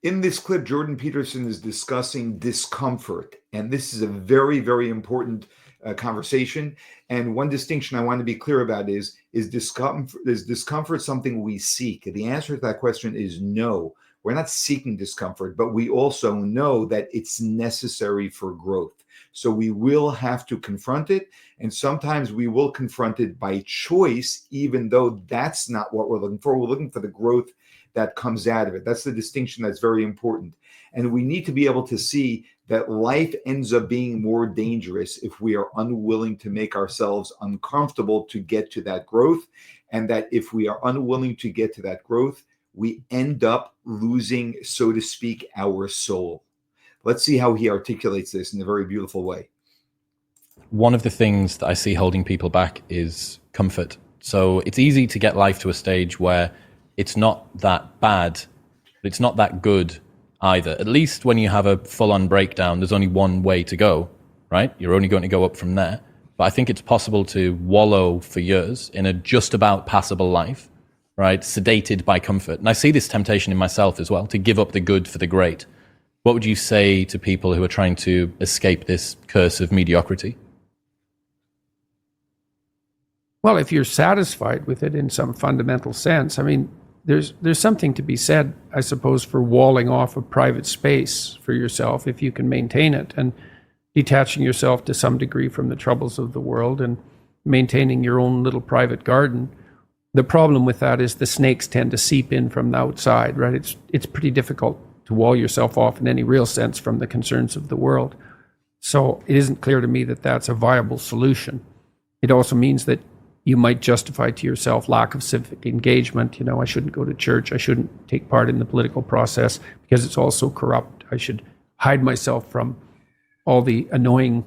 In this clip, Jordan Peterson is discussing discomfort, and this is a very, very important conversation. And one distinction I want to be clear about is discomfort something we seek? The answer to that question is no. We're not seeking discomfort, but we also know that it's necessary for growth. So we will have to confront it, and sometimes we will confront it by choice, even though that's not what we're looking for. We're looking for the growth that comes out of it. That's the distinction that's very important. And we need to be able to see that life ends up being more dangerous if we are unwilling to make ourselves uncomfortable to get to that growth. And that if we are unwilling to get to that growth, we end up losing, so to speak, our soul. Let's see how he articulates this in a very beautiful way. One of the things that I see holding people back is comfort. So it's easy to get life to a stage where it's not that bad, but it's not that good either. At least when you have a full-on breakdown, there's only one way to go, right? You're only going to go up from there. But I think it's possible to wallow for years in a just about passable life, right? Sedated by comfort. And I see this temptation in myself as well, to give up the good for the great. What would you say to people who are trying to escape this curse of mediocrity? Well, if you're satisfied with it in some fundamental sense, I mean, there's something to be said, I suppose, for walling off a private space for yourself if you can maintain it, and detaching yourself to some degree from the troubles of the world and maintaining your own little private garden. The problem with that is the snakes tend to seep in from the outside, right? It's pretty difficult to wall yourself off in any real sense from the concerns of the world. So it isn't clear to me that that's a viable solution. It also means that you might justify to yourself lack of civic engagement. You know, I shouldn't go to church. I shouldn't take part in the political process because it's all so corrupt. I should hide myself from all the annoying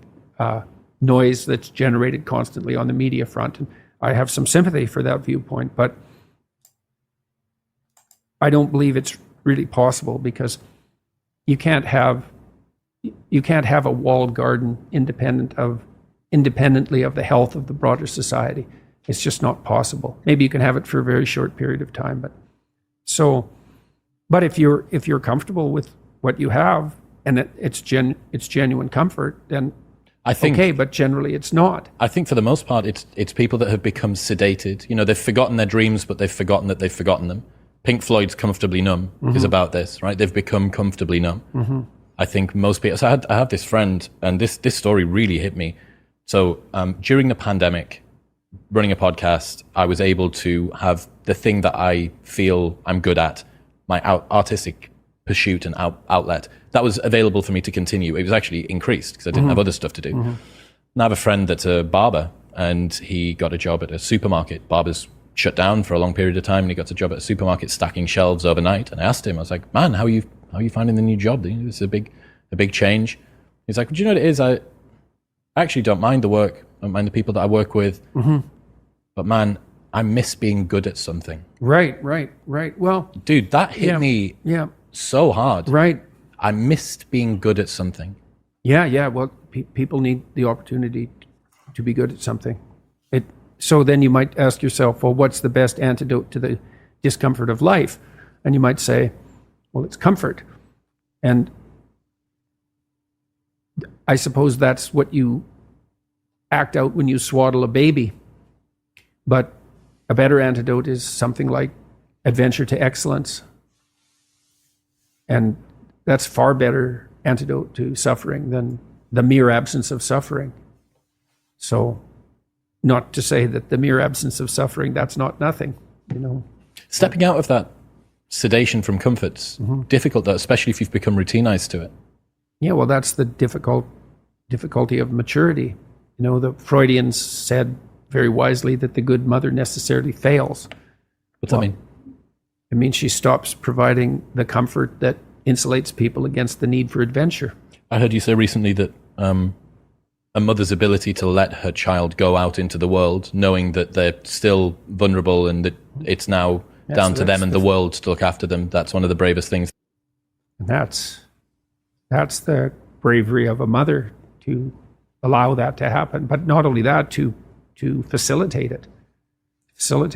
noise that's generated constantly on the media front. And I have some sympathy for that viewpoint, but I don't believe it's really possible, because you can't have a walled garden independently of the health of the broader society. It's just not possible. Maybe you can have it for a very short period of time, but if you're comfortable with what you have and it's genuine comfort, then I think, okay, but generally it's not. I think for the most part, it's people that have become sedated. You know, they've forgotten their dreams, but they've forgotten that they've forgotten them. Pink Floyd's Comfortably Numb is about this, right? They've become comfortably numb. I think most people, so I have this friend, and this story really hit me. So during the pandemic, running a podcast, I was able to have the thing that I feel I'm good at, my artistic pursuit and outlet, that was available for me to continue. It was actually increased because I didn't have other stuff to do. And I have a friend that's a barber, and he got a job at a supermarket. Barbers shut down for a long period of time, and he got a job at a supermarket stacking shelves overnight. And I asked him, I was like, man, how are you finding the new job? This is a big change. He's like, do you know what it is? I actually don't mind the work. I don't mind the people that I work with. But man, I miss being good at something. Right. Well, dude, that hit me so hard. Right. I missed being good at something. Yeah. Well, people need the opportunity to be good at something. So then you might ask yourself, well, what's the best antidote to the discomfort of life? And you might say, well, it's comfort. And I suppose that's what you act out when you swaddle a baby. But a better antidote is something like adventure to excellence. And that's far better antidote to suffering than the mere absence of suffering. So, not to say that the mere absence of suffering, that's not nothing, you know. Stepping out of that sedation from comfort's difficult, though, especially if you've become routinized to it. Yeah, well, that's the difficulty of maturity. You know, the Freudians said very wisely that the good mother necessarily fails. What's that mean? It means she stops providing the comfort that insulates people against the need for adventure. I heard you say recently that a mother's ability to let her child go out into the world, knowing that they're still vulnerable and that it's now down to them and the world to look after them, that's one of the bravest things. That's the bravery of a mother, to allow that to happen. But not only that, to facilitate it. So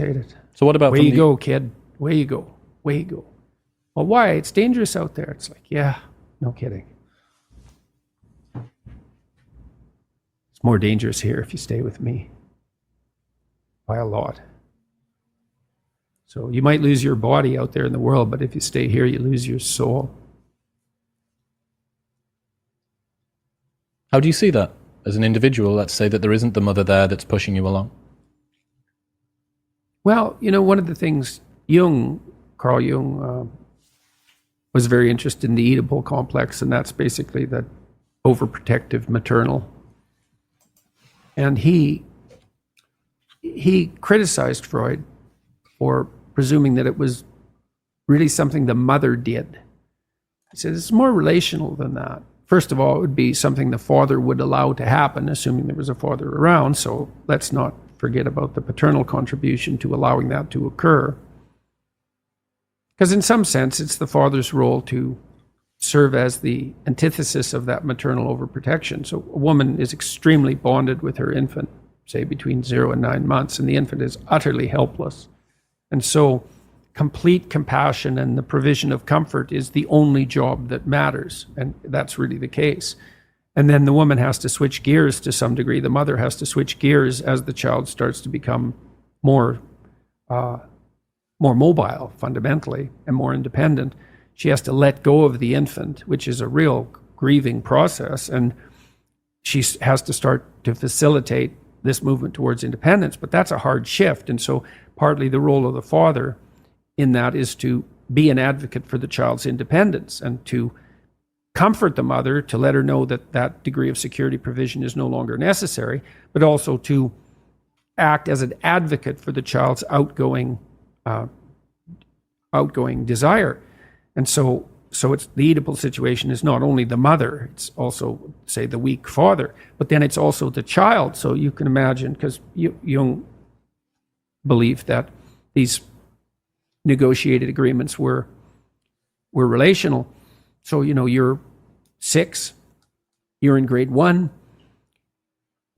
what about... Way you go, kid. Way you go. Well, why? It's dangerous out there. It's like, yeah, no kidding. It's more dangerous here if you stay with me. By a lot. So you might lose your body out there in the world, but if you stay here, you lose your soul. How do you see that as an individual? Let's say that there isn't the mother there that's pushing you along. Well, one of the things Carl Jung, was very interested in the Oedipal complex, and that's basically the overprotective maternal. And he criticized Freud for presuming that it was really something the mother did. He said it's more relational than that. First of all, it would be something the father would allow to happen, assuming there was a father around. So let's not forget about the paternal contribution to allowing that to occur. Because in some sense, it's the father's role to serve as the antithesis of that maternal overprotection. So a woman is extremely bonded with her infant, say between 0 and 9 months, and the infant is utterly helpless. And so complete compassion and the provision of comfort is the only job that matters. And that's really the case. And then the woman has to switch gears to some degree. The mother has to switch gears as the child starts to become more mobile, fundamentally, and more independent. She has to let go of the infant, which is a real grieving process. And she has to start to facilitate this movement towards independence. But that's a hard shift. And so partly the role of the father in that is to be an advocate for the child's independence and to comfort the mother, to let her know that that degree of security provision is no longer necessary, but also to act as an advocate for the child's outgoing desire. And so it's the Oedipal situation is not only the mother, it's also, say, the weak father, but then it's also the child. So you can imagine, because Jung believed that these negotiated agreements were relational. So, you're 6, you're in grade 1,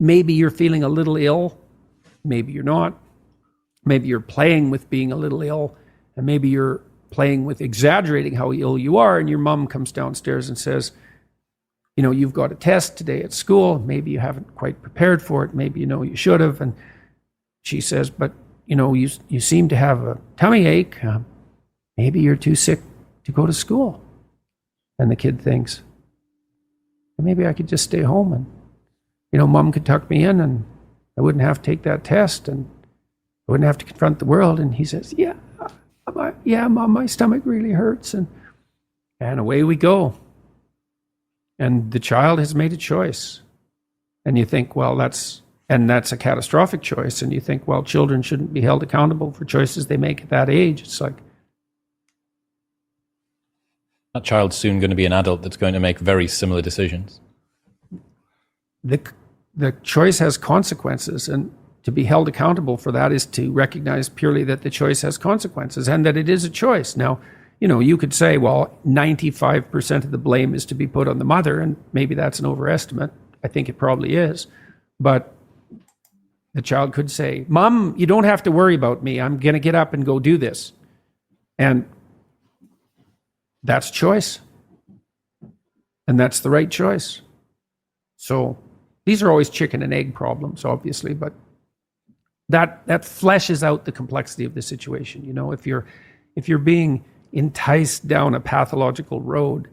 maybe you're feeling a little ill, maybe you're not, maybe you're playing with being a little ill, and maybe you're playing with exaggerating how ill you are, and your mom comes downstairs and says, you've got a test today at school, maybe you haven't quite prepared for it, maybe you should have, and she says, but you seem to have a tummy ache, maybe you're too sick to go to school. And the kid thinks, maybe I could just stay home and, mom could tuck me in and I wouldn't have to take that test and I wouldn't have to confront the world. And he says, yeah, mom, my stomach really hurts. And away we go. And the child has made a choice. And you think, well, that's a catastrophic choice. And you think, well, children shouldn't be held accountable for choices they make at that age. It's like, that child's soon going to be an adult that's going to make very similar decisions. The choice has consequences, and to be held accountable for that is to recognize purely that the choice has consequences and that it is a choice. Now, you could say, well, 95% of the blame is to be put on the mother, and maybe that's an overestimate. I think it probably is. But the child could say, Mom, you don't have to worry about me. I'm going to get up and go do this. And that's choice. And that's the right choice. So these are always chicken and egg problems, obviously, but that fleshes out the complexity of the situation. If you're being enticed down a pathological road,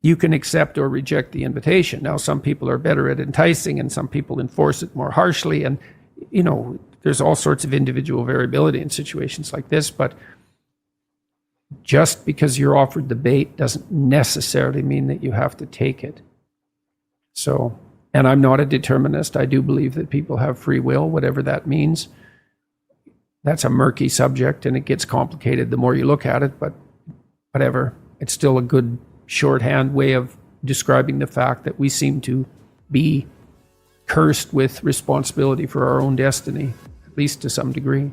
you can accept or reject the invitation. Now, some people are better at enticing and some people enforce it more harshly. And, there's all sorts of individual variability in situations like this, but just because you're offered the bait doesn't necessarily mean that you have to take it. So, and I'm not a determinist. I do believe that people have free will, whatever that means. That's a murky subject and it gets complicated the more you look at it, but whatever. It's still a good shorthand way of describing the fact that we seem to be cursed with responsibility for our own destiny, at least to some degree.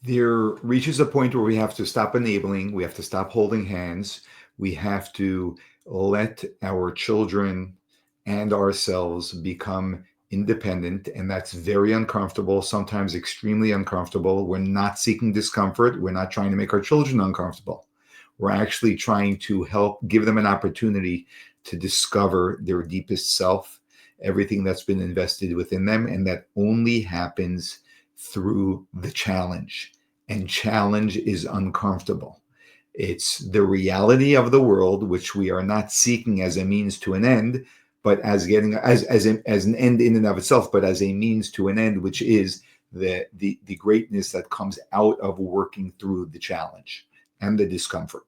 There reaches a point where we have to stop enabling, we have to stop holding hands, we have to let our children and ourselves become independent, and that's very uncomfortable, sometimes extremely uncomfortable. We're not seeking discomfort. We're not trying to make our children uncomfortable. We're actually trying to help give them an opportunity to discover their deepest self, everything that's been invested within them, and that only happens through the challenge. And challenge is uncomfortable. It's the reality of the world, which we are not seeking as a means to an end, but as an end in and of itself, but as a means to an end, which is the greatness that comes out of working through the challenge and the discomfort.